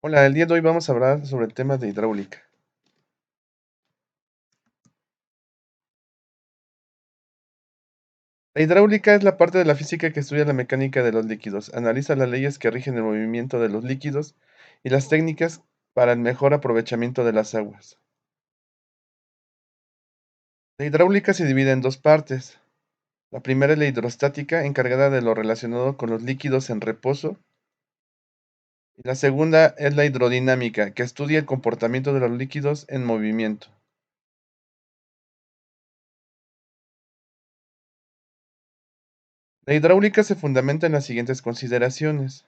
Hola, el día de hoy vamos a hablar sobre el tema de hidráulica. La hidráulica es la parte de la física que estudia la mecánica de los líquidos, analiza las leyes que rigen el movimiento de los líquidos y las técnicas para el mejor aprovechamiento de las aguas. La hidráulica se divide en dos partes. La primera es la hidrostática, encargada de lo relacionado con los líquidos en reposo, y la segunda es la hidrodinámica, que estudia el comportamiento de los líquidos en movimiento. La hidráulica se fundamenta en las siguientes consideraciones.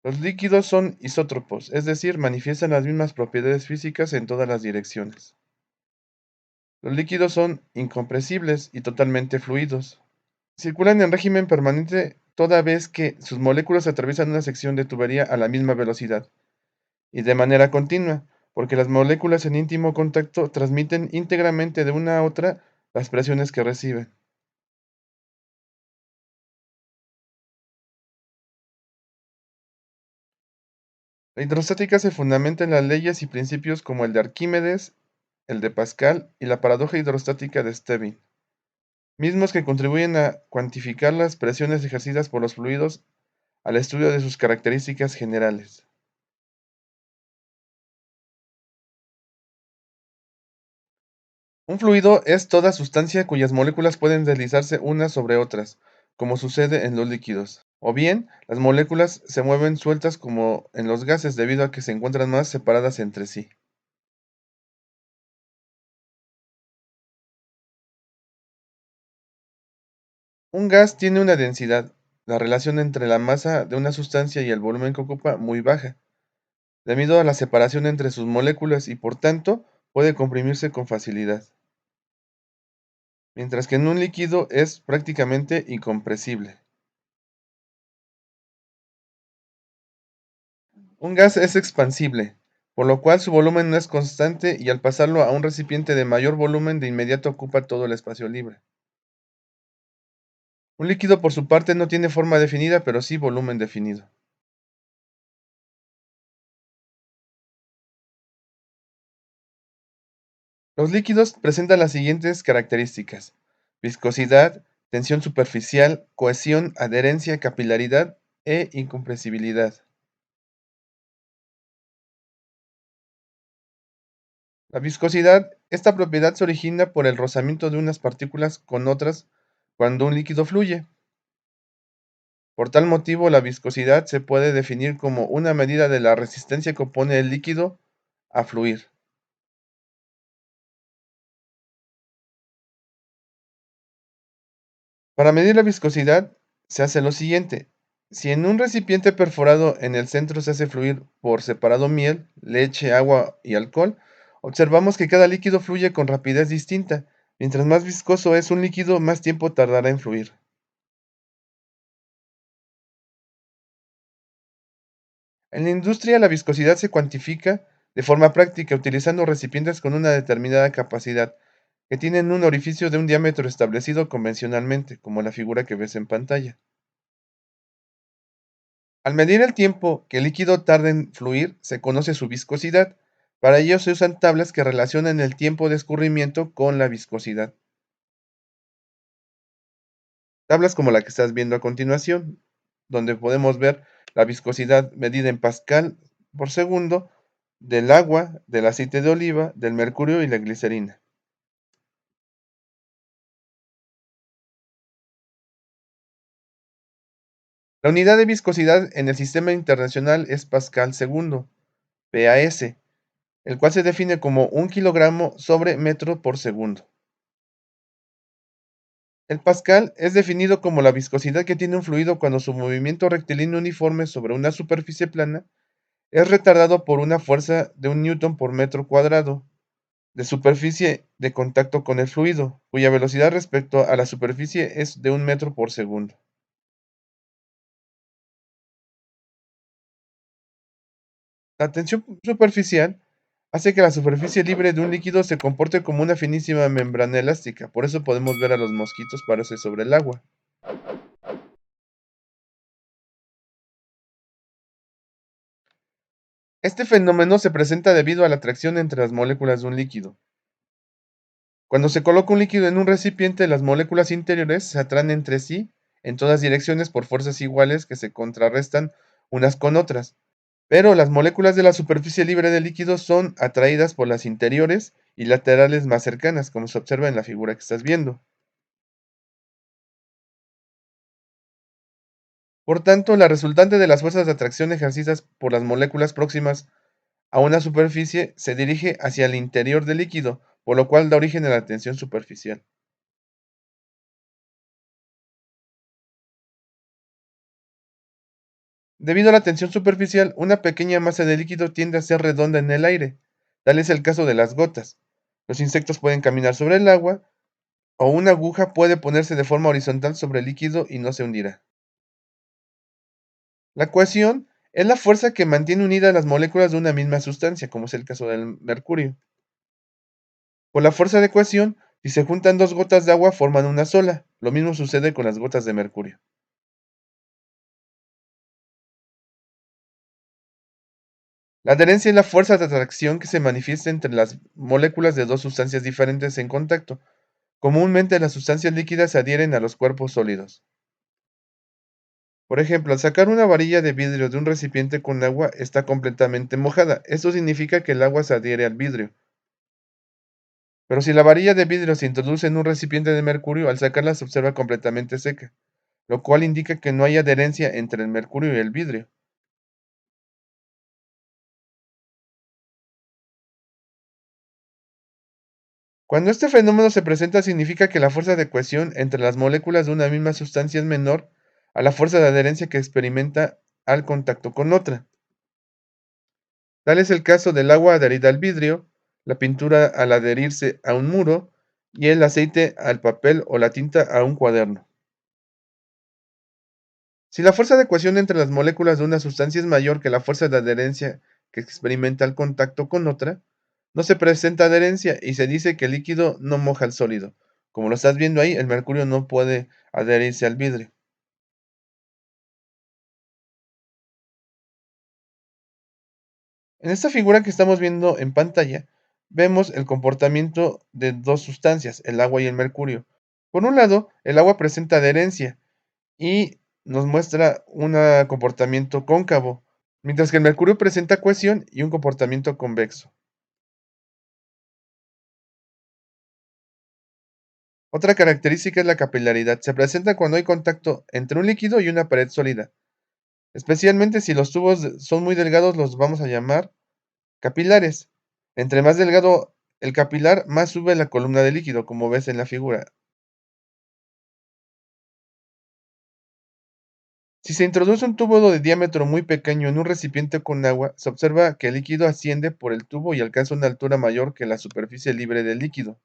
Los líquidos son isótropos, es decir, manifiestan las mismas propiedades físicas en todas las direcciones. Los líquidos son incompresibles y totalmente fluidos. Circulan en régimen permanente toda vez que sus moléculas atraviesan una sección de tubería a la misma velocidad y de manera continua, porque las moléculas en íntimo contacto transmiten íntegramente de una a otra las presiones que reciben. La hidrostática se fundamenta en las leyes y principios como el de Arquímedes, el de Pascal y la paradoja hidrostática de Stevin, mismos que contribuyen a cuantificar las presiones ejercidas por los fluidos al estudio de sus características generales. Un fluido es toda sustancia cuyas moléculas pueden deslizarse unas sobre otras, como sucede en los líquidos. O bien, las moléculas se mueven sueltas como en los gases debido a que se encuentran más separadas entre sí. Un gas tiene una densidad, la relación entre la masa de una sustancia y el volumen que ocupa, muy baja, debido a la separación entre sus moléculas y por tanto puede comprimirse con facilidad, mientras que en un líquido es prácticamente incompresible. Un gas es expansible, por lo cual su volumen no es constante y al pasarlo a un recipiente de mayor volumen de inmediato ocupa todo el espacio libre. Un líquido por su parte no tiene forma definida, pero sí volumen definido. Los líquidos presentan las siguientes características: viscosidad, tensión superficial, cohesión, adherencia, capilaridad e incompresibilidad. La viscosidad, esta propiedad se origina por el rozamiento de unas partículas con otras cuando un líquido fluye. Por tal motivo, la viscosidad se puede definir como una medida de la resistencia que opone el líquido a fluir. Para medir la viscosidad, se hace lo siguiente. Si en un recipiente perforado en el centro se hace fluir por separado miel, leche, agua y alcohol, observamos que cada líquido fluye con rapidez distinta. Mientras más viscoso es un líquido, más tiempo tardará en fluir. En la industria, la viscosidad se cuantifica de forma práctica utilizando recipientes con una determinada capacidad, que tienen un orificio de un diámetro establecido convencionalmente, como la figura que ves en pantalla. Al medir el tiempo que el líquido tarda en fluir, se conoce su viscosidad. Para ello se usan tablas que relacionan el tiempo de escurrimiento con la viscosidad. Tablas como la que estás viendo a continuación, donde podemos ver la viscosidad medida en pascal por segundo del agua, del aceite de oliva, del mercurio y la glicerina. La unidad de viscosidad en el sistema internacional es pascal segundo, PAS, el cual se define como 1 kilogramo sobre metro por segundo. El pascal es definido como la viscosidad que tiene un fluido cuando su movimiento rectilíneo uniforme sobre una superficie plana es retardado por una fuerza de 1 newton por metro cuadrado de superficie de contacto con el fluido, cuya velocidad respecto a la superficie es de 1 metro por segundo. La tensión superficial hace que la superficie libre de un líquido se comporte como una finísima membrana elástica. Por eso podemos ver a los mosquitos pararse sobre el agua. Este fenómeno se presenta debido a la atracción entre las moléculas de un líquido. Cuando se coloca un líquido en un recipiente, las moléculas interiores se atraen entre sí en todas direcciones por fuerzas iguales que se contrarrestan unas con otras. Pero las moléculas de la superficie libre del líquido son atraídas por las interiores y laterales más cercanas, como se observa en la figura que estás viendo. Por tanto, la resultante de las fuerzas de atracción ejercidas por las moléculas próximas a una superficie se dirige hacia el interior del líquido, por lo cual da origen a la tensión superficial. Debido a la tensión superficial, una pequeña masa de líquido tiende a ser redonda en el aire. Tal es el caso de las gotas. Los insectos pueden caminar sobre el agua, o una aguja puede ponerse de forma horizontal sobre el líquido y no se hundirá. La cohesión es la fuerza que mantiene unidas las moléculas de una misma sustancia, como es el caso del mercurio. Por la fuerza de cohesión, si se juntan dos gotas de agua forman una sola. Lo mismo sucede con las gotas de mercurio. La adherencia es la fuerza de atracción que se manifiesta entre las moléculas de dos sustancias diferentes en contacto. Comúnmente las sustancias líquidas se adhieren a los cuerpos sólidos. Por ejemplo, al sacar una varilla de vidrio de un recipiente con agua está completamente mojada. Esto significa que el agua se adhiere al vidrio. Pero si la varilla de vidrio se introduce en un recipiente de mercurio, al sacarla se observa completamente seca, lo cual indica que no hay adherencia entre el mercurio y el vidrio. Cuando este fenómeno se presenta, significa que la fuerza de cohesión entre las moléculas de una misma sustancia es menor a la fuerza de adherencia que experimenta al contacto con otra. Tal es el caso del agua adherida al vidrio, la pintura al adherirse a un muro y el aceite al papel o la tinta a un cuaderno. Si la fuerza de cohesión entre las moléculas de una sustancia es mayor que la fuerza de adherencia que experimenta el contacto con otra, no se presenta adherencia y se dice que el líquido no moja el sólido. Como lo estás viendo ahí, el mercurio no puede adherirse al vidrio. En esta figura que estamos viendo en pantalla, vemos el comportamiento de dos sustancias, el agua y el mercurio. Por un lado, el agua presenta adherencia y nos muestra un comportamiento cóncavo, mientras que el mercurio presenta cohesión y un comportamiento convexo. Otra característica es la capilaridad. Se presenta cuando hay contacto entre un líquido y una pared sólida. Especialmente si los tubos son muy delgados, los vamos a llamar capilares. Entre más delgado el capilar, más sube la columna de líquido, como ves en la figura. Si se introduce un tubo de diámetro muy pequeño en un recipiente con agua, se observa que el líquido asciende por el tubo y alcanza una altura mayor que la superficie libre del líquido.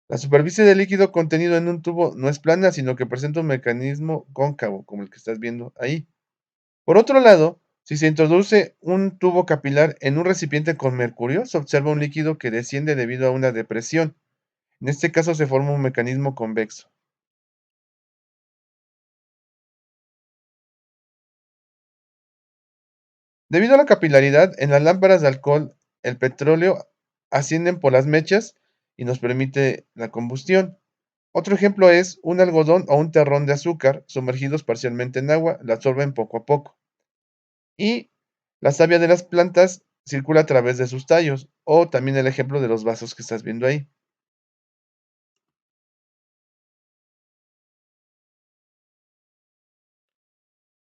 La superficie del líquido contenido en un tubo no es plana, sino que presenta un mecanismo cóncavo, como el que estás viendo ahí. Por otro lado, si se introduce un tubo capilar en un recipiente con mercurio, se observa un líquido que desciende debido a una depresión. En este caso se forma un mecanismo convexo. Debido a la capilaridad, en las lámparas de alcohol, el petróleo ascienden por las mechas y nos permite la combustión. Otro ejemplo es un algodón o un terrón de azúcar sumergidos parcialmente en agua, la absorben poco a poco. Y la savia de las plantas circula a través de sus tallos, o también el ejemplo de los vasos que estás viendo ahí.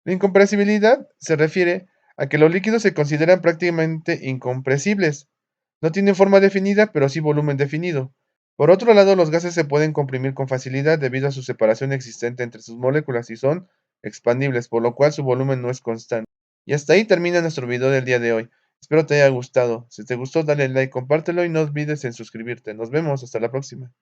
La incompresibilidad se refiere a que los líquidos se consideran prácticamente incompresibles. No tienen forma definida, pero sí volumen definido. Por otro lado, los gases se pueden comprimir con facilidad debido a su separación existente entre sus moléculas y son expandibles, por lo cual su volumen no es constante. Y hasta ahí termina nuestro video del día de hoy. Espero te haya gustado. Si te gustó, dale like, compártelo y no olvides en suscribirte. Nos vemos, hasta la próxima.